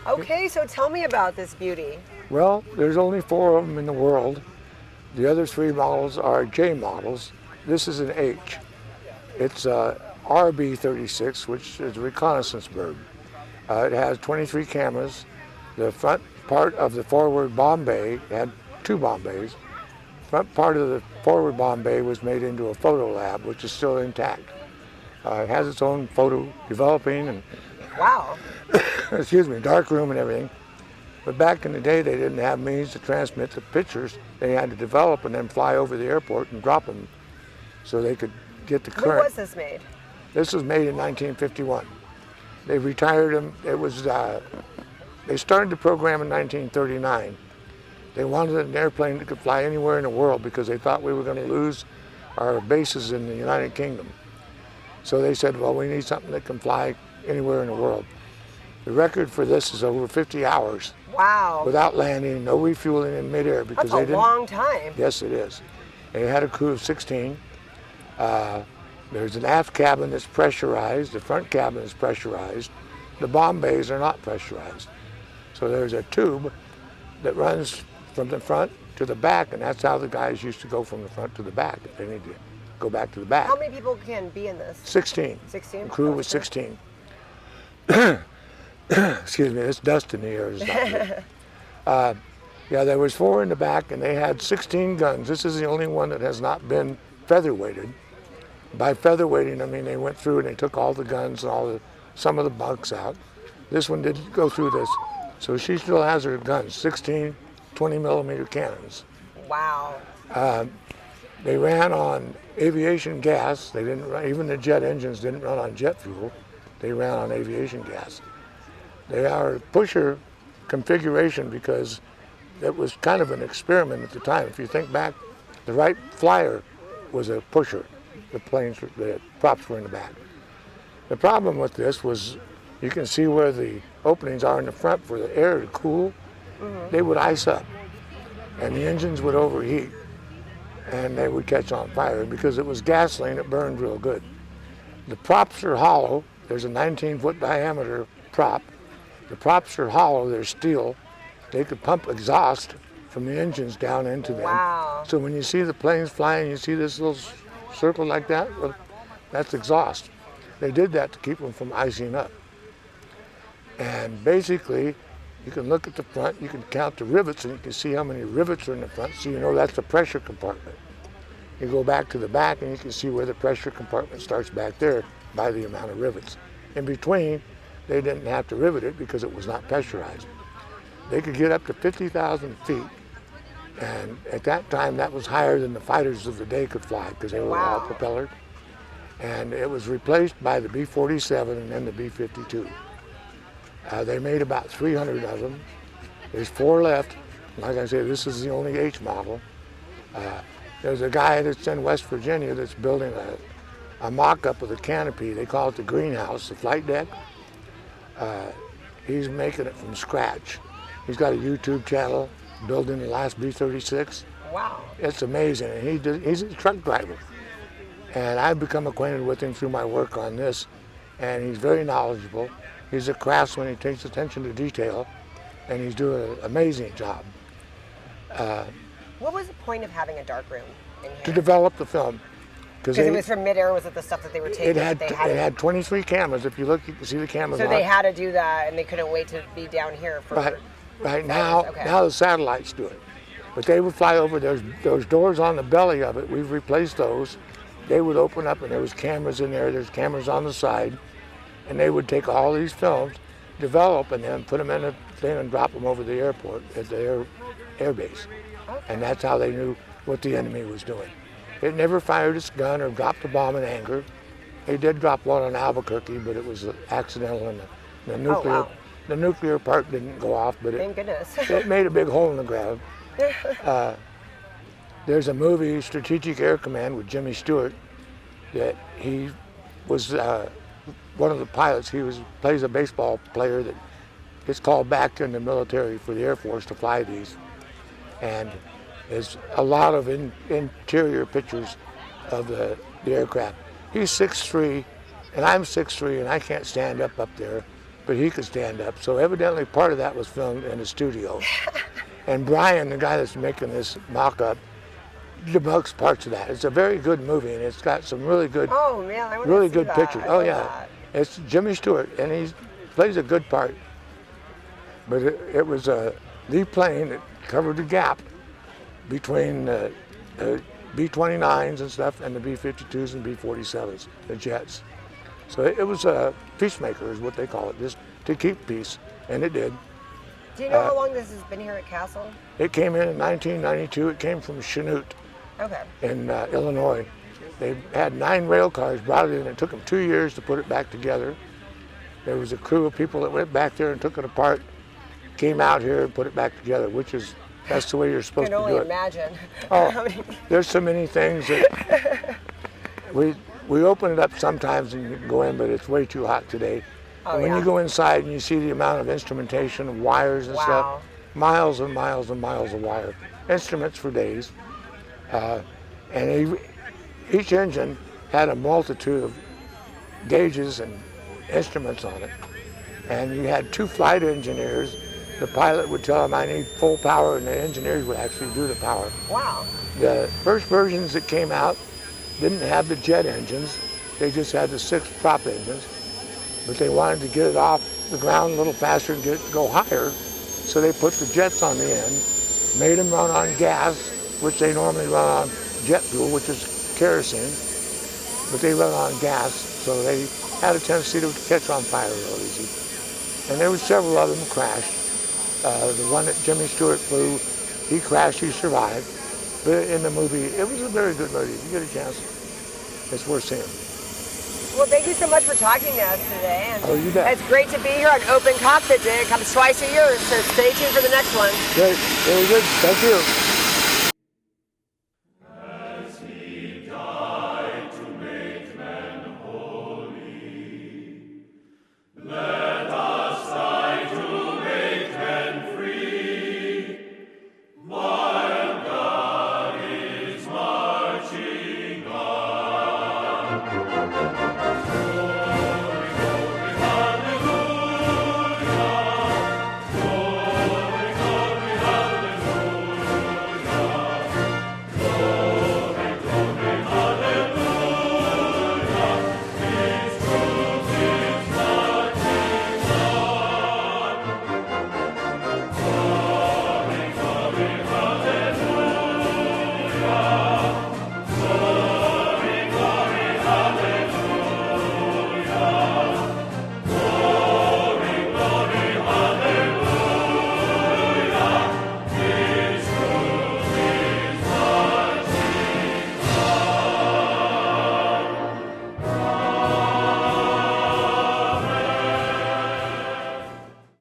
Okay, so tell me about this beauty. Well, there's only 4 of them in the world. The other 3 models are J models. This is an H. It's RB-36, which is a reconnaissance bird. It has 23 cameras. The front part of the forward bomb bay had 2 bomb bays. Front part of the forward bomb bay was made into a photo lab, which is still intact. It has its own photo developing and Wow. excuse me, dark room and everything. But back in the day, they didn't have means to transmit the pictures. They had to develop and then fly over the airport and drop them so they could get the current. When was this made? This was made in 1951. They retired them. It was, they started the program in 1939. They wanted an airplane that could fly anywhere in the world because they thought we were going to lose our bases in the United Kingdom. So they said, well, we need something that can fly anywhere in the world. The record for this is over 50 hours. Wow. Without landing, no refueling in midair because That's they a didn't. long time. Yes, it is. They had a crew of 16. There's an aft cabin that's pressurized. The front cabin is pressurized. The bomb bays are not pressurized. So there's a tube that runs from the front to the back, and that's how the guys used to go from the front to the back if they need to go back to the back. How many people can be in this? 16. 16? The crew was 16. Excuse me, it's dust in the air. Is not good. Yeah, there was 4 in the back, and they had 16 guns. This is the only one that has not been featherweighted. By featherweighting, I mean they went through and they took all the guns and some of the bunks out. This one didn't go through this, so she still has her guns, 16 20-millimeter cannons. Wow. They ran on aviation gas. They didn't run, even the jet engines didn't run on jet fuel. They ran on aviation gas. They are pusher configuration because it was kind of an experiment at the time. If you think back, the Wright Flyer was a pusher. The props were in the back. The problem with this was you can see where the openings are in the front for the air to cool. They would ice up and the engines would overheat and they would catch on fire because it was gasoline. It burned real good. The props are hollow. There's a 19-foot diameter prop. The props are hollow. They're steel. They could pump exhaust from the engines down into them. Wow. So when you see the planes flying, you see this little circle like that, well, that's exhaust. They did that to keep them from icing up. And basically, you can look at the front, you can count the rivets, and you can see how many rivets are in the front, so you know that's the pressure compartment. You go back to the back, and you can see where the pressure compartment starts back there by the amount of rivets. In between, they didn't have to rivet it because it was not pressurized. They could get up to 50,000 feet, and at that time, that was higher than the fighters of the day could fly because they were all propellered. And it was replaced by the B-47 and then the B-52. They made about 300 of them. There's 4 left. Like I said, this is the only H model. There's a guy that's in West Virginia that's building a mock-up of the canopy. They call it the greenhouse, the flight deck. He's making it from scratch. He's got a YouTube channel building the last B-36. Wow. It's amazing. And he's a truck driver. And I've become acquainted with him through my work on this. And he's very knowledgeable. He's a craftsman. He takes attention to detail. And he's doing an amazing job. What was the point of having a dark room in here? To develop the film. Because it was from midair, was it the stuff that they were taking? It had 23 cameras. If you look, you can see the cameras. So they had to do that, and they couldn't wait to be down here for... Right now, now the satellites do it. But they would fly over, those doors on the belly of it, we've replaced those. They would open up and there was cameras in there, there's cameras on the side, and they would take all these films, develop, and then put them in a thing and drop them over the airport at the air base. Okay. And that's how they knew what the enemy was doing. It never fired its gun or dropped a bomb in anger. They did drop one on Albuquerque, but it was accidental and the nuclear... Oh, wow. The nuclear part didn't go off, but thank goodness. It made a big hole in the ground. There's a movie, Strategic Air Command, with Jimmy Stewart, that he was one of the pilots. He plays a baseball player that gets called back in the military for the Air Force to fly these. And there's a lot of interior pictures of the aircraft. He's 6'3", and I'm 6'3", and I can't stand up there. but he could stand up. So evidently part of that was filmed in the studio. And Brian, the guy that's making this mock-up, debunks parts of that. It's a very good movie, and it's got some really good, Oh man, I want really to see good that. pictures. I Oh love yeah, that. it's Jimmy Stewart, and he plays a good part. But it was the plane that covered the gap between B-29s and stuff and the B-52s and B-47s, the jets. So it was a Peacemaker is what they call it, just to keep peace, and it did. Do you know how long this has been here at Castle? It came in 1992. It came from Chanute Okay. in Illinois. They had 9 rail cars, brought it in. It took them 2 years to put it back together. There was a crew of people that went back there and took it apart, came out here and put it back together, that's the way you're I supposed can to do only it. imagine. Oh, there's so many things that we open it up sometimes and you can go in, but it's way too hot today. Oh, And when yeah. you go inside and you see the amount of instrumentation and wires and Wow. stuff, miles and miles and miles of wire, instruments for days. And each engine had a multitude of gauges and instruments on it. And you had 2 flight engineers. The pilot would tell them, I need full power, and the engineers would actually do the power. Wow. The first versions that came out didn't have the jet engines. They just had the 6 prop engines. But they wanted to get it off the ground a little faster and get it to go higher. So they put the jets on the end, made them run on gas, which they normally run on jet fuel, which is kerosene. But they run on gas, so they had a tendency to catch on fire real easy. And there were several of them crashed. The one that Jimmy Stewart flew, he crashed, he survived. But in the movie, it was a very good movie. If you get a chance, it's worth seeing. Well, thank you so much for talking to us today. And Oh, you bet. it's great to be here on Open Cockpit Day. It comes twice a year, so stay tuned for the next one. Great, very good, thank you.